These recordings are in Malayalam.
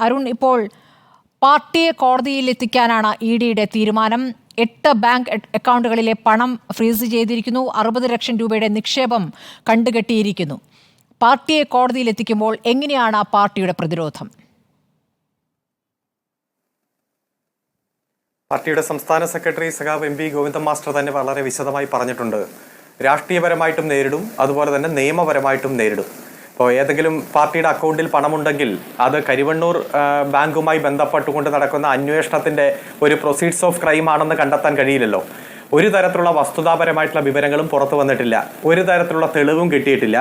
അരുൺ, ഇപ്പോൾ പാർട്ടിയെ കോടതിയിൽ എത്തിക്കാനാണ് ഇഡിയുടെ തീരുമാനം. 8 ബാങ്ക് അക്കൗണ്ടുകളിലെ പണം ഫ്രീസ് ചെയ്തിരിക്കുന്നു. 60 ലക്ഷം രൂപയുടെ നിക്ഷേപം കണ്ടുകെട്ടിയിരിക്കുന്നു. പാർട്ടിയെ കോടതിയിൽ എത്തിക്കുമ്പോൾ എങ്ങനെയാണ് പാർട്ടിയുടെ പ്രതിരോധം? പാർട്ടിയുടെ സംസ്ഥാന സെക്രട്ടറി സഖാവ് എം പി ഗോവിന്ദൻ മാസ്റ്റർ തന്നെ വളരെ വിശദമായി പറഞ്ഞിട്ടുണ്ട്. രാഷ്ട്രീയപരമായിട്ടും നേരിടും, അതുപോലെ തന്നെ നിയമപരമായിട്ടും നേരിടും. ഇപ്പോൾ ഏതെങ്കിലും പാർട്ടിയുടെ അക്കൗണ്ടിൽ പണമുണ്ടെങ്കിൽ അത് കരിവണ്ണൂർ ബാങ്കുമായി ബന്ധപ്പെട്ടുകൊണ്ട് നടക്കുന്ന അന്വേഷണത്തിന്റെ ഒരു പ്രൊസീഡ്സ് ഓഫ് ക്രൈം ആണെന്ന് കണ്ടെത്താൻ കഴിയില്ലല്ലോ. ഒരു തരത്തിലുള്ള വസ്തുതാപരമായിട്ടുള്ള വിവരങ്ങളും പുറത്തു വന്നിട്ടില്ല, ഒരു തരത്തിലുള്ള തെളിവും കിട്ടിയിട്ടില്ല.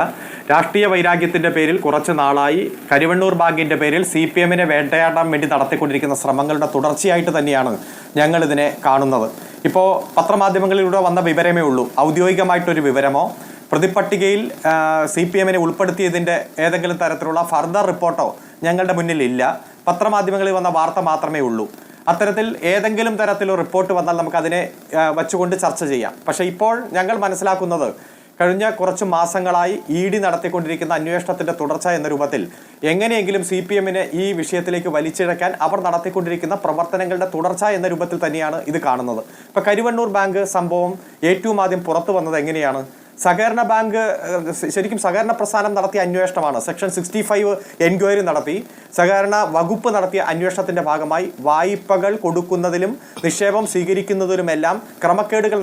രാഷ്ട്രീയ വൈരാഗ്യത്തിന്റെ പേരിൽ കുറച്ച് നാളായി കരിവണ്ണൂർ ബാങ്കിന്റെ പേരിൽ CPM-നെ വേട്ടയാടാൻ വേണ്ടി നടത്തിക്കൊണ്ടിരിക്കുന്ന ശ്രമങ്ങളുടെ തുടർച്ചയായിട്ട് തന്നെയാണ് ഞങ്ങൾ ഇതിനെ കാണുന്നത്. ഇപ്പോൾ പത്രമാധ്യമങ്ങളിലൂടെ വന്ന വിവരമേ ഉള്ളൂ. ഔദ്യോഗികമായിട്ടൊരു വിവരമോ പ്രതിപട്ടികയിൽ CPM-നെ ഉൾപ്പെടുത്തിയതിൻ്റെ ഏതെങ്കിലും തരത്തിലുള്ള ഫർദർ റിപ്പോർട്ടോ ഞങ്ങളുടെ മുന്നിൽ ഇല്ല. പത്രമാധ്യമങ്ങളിൽ വന്ന വാർത്ത മാത്രമേ ഉള്ളൂ. അത്തരത്തിൽ ഏതെങ്കിലും തരത്തിലുള്ള റിപ്പോർട്ട് വന്നാൽ നമുക്ക് അതിനെ വച്ചുകൊണ്ട് ചർച്ച ചെയ്യാം. പക്ഷേ ഇപ്പോൾ ഞങ്ങൾ മനസ്സിലാക്കുന്നത് കഴിഞ്ഞ കുറച്ച് മാസങ്ങളായി ED നടത്തിക്കൊണ്ടിരിക്കുന്ന അന്വേഷണത്തിന്റെ തുടർച്ച എന്ന രൂപത്തിൽ എങ്ങനെയെങ്കിലും CPM-നെ ഈ വിഷയത്തിലേക്ക് വലിച്ചിഴക്കാൻ അവർ നടത്തിക്കൊണ്ടിരിക്കുന്ന പ്രവർത്തനങ്ങളുടെ തുടർച്ച എന്ന രൂപത്തിൽ തന്നെയാണ് ഇത് കാണുന്നത്. ഇപ്പൊ കരിവണ്ണൂർ ബാങ്ക് സംഭവം ഏറ്റവും ആദ്യം പുറത്തു വന്നത് എങ്ങനെയാണ്? സഹകരണ ബാങ്ക് ശരിക്കും സഹകരണ പ്രസ്ഥാനം നടത്തിയ അന്വേഷണമാണ്. സെക്ഷൻ 65 എൻക്വയറി നടത്തി സഹകരണ വകുപ്പ് നടത്തിയ അന്വേഷണത്തിന്റെ ഭാഗമായി വായ്പകൾ കൊടുക്കുന്നതിലും നിക്ഷേപം സ്വീകരിക്കുന്നതിലുമെല്ലാം ക്രമക്കേടുകൾ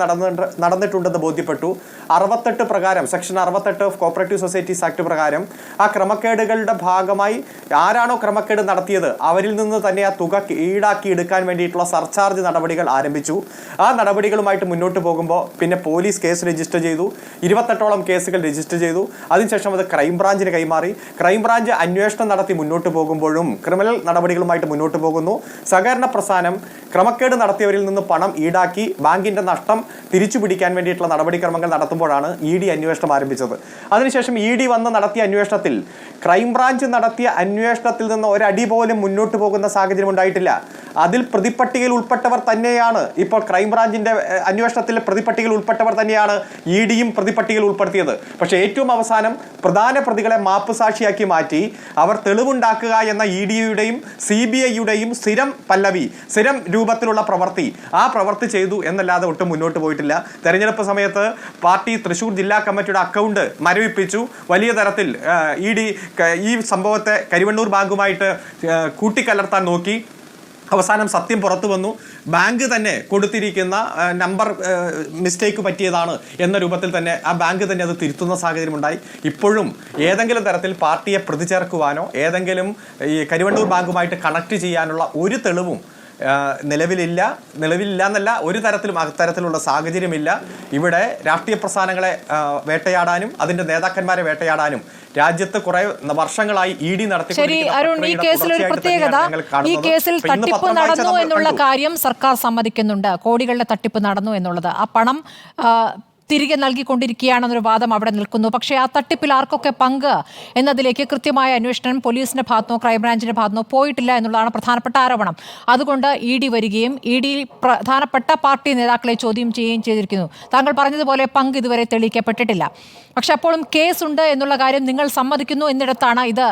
നടന്നിട്ടുണ്ടെന്ന് ബോധ്യപ്പെട്ടു. 68 പ്രകാരം section 68 of cooperative societies act പ്രകാരം ആ ക്രമക്കേടുകളുടെ ഭാഗമായി ആരാണോ ക്രമക്കേട് നടത്തിയത് അവരിൽ നിന്ന് തന്നെ ആ തുക ഈടാക്കി എടുക്കാൻ വേണ്ടിയിട്ടുള്ള സർചാർജ് നടപടികൾ ആരംഭിച്ചു. ആ നടപടികളുമായിട്ട് മുന്നോട്ട് പോകുമ്പോൾ പിന്നെ പോലീസ് കേസ് രജിസ്റ്റർ ചെയ്തു. 28ഓളം കേസുകൾ രജിസ്റ്റർ ചെയ്തു. അതിനുശേഷം അത് ക്രൈംബ്രാഞ്ചിന് കൈമാറി. ക്രൈംബ്രാഞ്ച് അന്വേഷണം നടത്തി മുന്നോട്ട് പോകുമ്പോഴും ക്രിമിനൽ നടപടികളുമായിട്ട് മുന്നോട്ട് പോകുന്നു. സഹകരണ പ്രസ്ഥാനം ക്രമക്കേട് നടത്തിയവരിൽ നിന്ന് പണം ഈടാക്കി ബാങ്കിന്റെ നഷ്ടം തിരിച്ചു പിടിക്കാൻ വേണ്ടിയിട്ടുള്ള നടപടിക്രമങ്ങൾ നടത്തുമ്പോഴാണ് ED അന്വേഷണം ആരംഭിച്ചത്. അതിനുശേഷം ED വന്ന് നടത്തിയ അന്വേഷണത്തിൽ ക്രൈംബ്രാഞ്ച് നടത്തിയ അന്വേഷണത്തിൽ നിന്ന് ഒരടി പോലും മുന്നോട്ട് പോകുന്ന സാഹചര്യം ഉണ്ടായിട്ടില്ല. അതിൽ പ്രതിപട്ടികയിൽ ഉൾപ്പെട്ടവർ തന്നെയാണ് ഇപ്പോൾ ക്രൈംബ്രാഞ്ചിന്റെ അന്വേഷണത്തിൽ പ്രതിപട്ടികയിൽ ഉൾപ്പെട്ടവർ തന്നെയാണ് EDയും പ്രതിപട്ടികയിൽ ഉൾപ്പെടുത്തിയത്. പക്ഷേ ഏറ്റവും അവസാനം പ്രധാന പ്രതികളെ മാപ്പ് സാക്ഷിയാക്കി മാറ്റി അവർ തെളിവുണ്ടാക്കുക എന്ന EDയുടെയും CBIയുടെയും സ്ഥിരം രൂപത്തിലുള്ള പ്രവൃത്തി ആ പ്രവൃത്തി ചെയ്തു എന്നല്ലാതെ ഒട്ടും മുന്നോട്ട് പോയിട്ടില്ല. തെരഞ്ഞെടുപ്പ് സമയത്ത് പാർട്ടി തൃശ്ശൂർ ജില്ലാ കമ്മിറ്റിയുടെ അക്കൗണ്ട് മരവിപ്പിച്ചു. വലിയ തരത്തിൽ ED ഈ സംഭവത്തെ കരിവണ്ണൂർ ബാങ്കുമായിട്ട് കൂട്ടിക്കലർത്താൻ നോക്കി. അവസാനം സത്യം പുറത്തു വന്നു. ബാങ്ക് തന്നെ കൊടുത്തിരിക്കുന്ന നമ്പർ മിസ്റ്റേക്ക് പറ്റിയതാണ് എന്ന രൂപത്തിൽ തന്നെ ആ ബാങ്ക് തന്നെ അത് തിരുത്തുന്ന സാഹചര്യം ഉണ്ടായി. ഇപ്പോഴും ഏതെങ്കിലും തരത്തിൽ പാർട്ടിയെ പ്രതിചേർക്കുവാനോ ഏതെങ്കിലും ഈ കരിവണ്ണൂർ ബാങ്കുമായിട്ട് കണക്ട് ചെയ്യാനുള്ള ഒരു തെളിവും നിലവിലില്ല എന്നല്ല, ഒരു തരത്തിലും അത്തരത്തിലുള്ള സാഹചര്യമില്ല. ഇവിടെ രാഷ്ട്രീയ പ്രസ്ഥാനങ്ങളെ വേട്ടയാടാനും അതിന്റെ നേതാക്കന്മാരെ വേട്ടയാടാനും രാജ്യത്ത് കുറെ വർഷങ്ങളായി ED നടത്തി. ശരി അരുൺ, ഈ കേസിൽ ഒരു പ്രത്യേകത, ഈ കേസിൽ തട്ടിപ്പ് നടന്നു എന്നുള്ള കാര്യം സർക്കാർ സമ്മതിക്കുന്നുണ്ട്. കോടികളുടെ തട്ടിപ്പ് നടന്നു എന്നുള്ളത്, ആ പണം തിരികെ നൽകിക്കൊണ്ടിരിക്കുകയാണെന്നൊരു വാദം അവിടെ നിൽക്കുന്നു. പക്ഷേ ആ തട്ടിപ്പിൽ ആർക്കൊക്കെ പങ്ക് എന്നതിലേക്ക് കൃത്യമായ അന്വേഷണം പോലീസിന്റെ ഭാഗത്തുനിന്നോ ക്രൈംബ്രാഞ്ചിന്റെ ഭാഗത്തുനിന്നോ പോയിട്ടില്ല എന്നുള്ളതാണ് പ്രധാനപ്പെട്ട ആരോപണം. അതുകൊണ്ട് ED വരികയും ED പ്രധാനപ്പെട്ട പാർട്ടി നേതാക്കളെ ചോദ്യം ചെയ്യുകയും ചെയ്തിരിക്കുന്നു. താങ്കൾ പറഞ്ഞതുപോലെ പങ്ക് ഇതുവരെ തെളിയിക്കപ്പെട്ടിട്ടില്ല. പക്ഷെ അപ്പോഴും കേസുണ്ട് എന്നുള്ള കാര്യം നിങ്ങൾ സമ്മതിക്കുന്നു എന്നിടത്താണ് ഇത്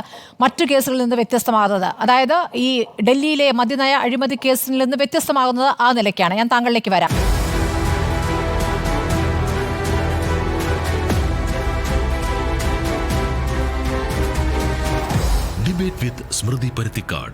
മറ്റു കേസുകളിൽ നിന്ന് വ്യത്യസ്തമാകുന്നത്. അതായത് ഈ ഡൽഹിയിലെ മദ്യനയ അഴിമതി കേസിൽ നിന്ന് വ്യത്യസ്തമാകുന്നത് ആ നിലയ്ക്കാണ്. ഞാൻ താങ്കളിലേക്ക് വരാം. Debate with Smriti Parithikad.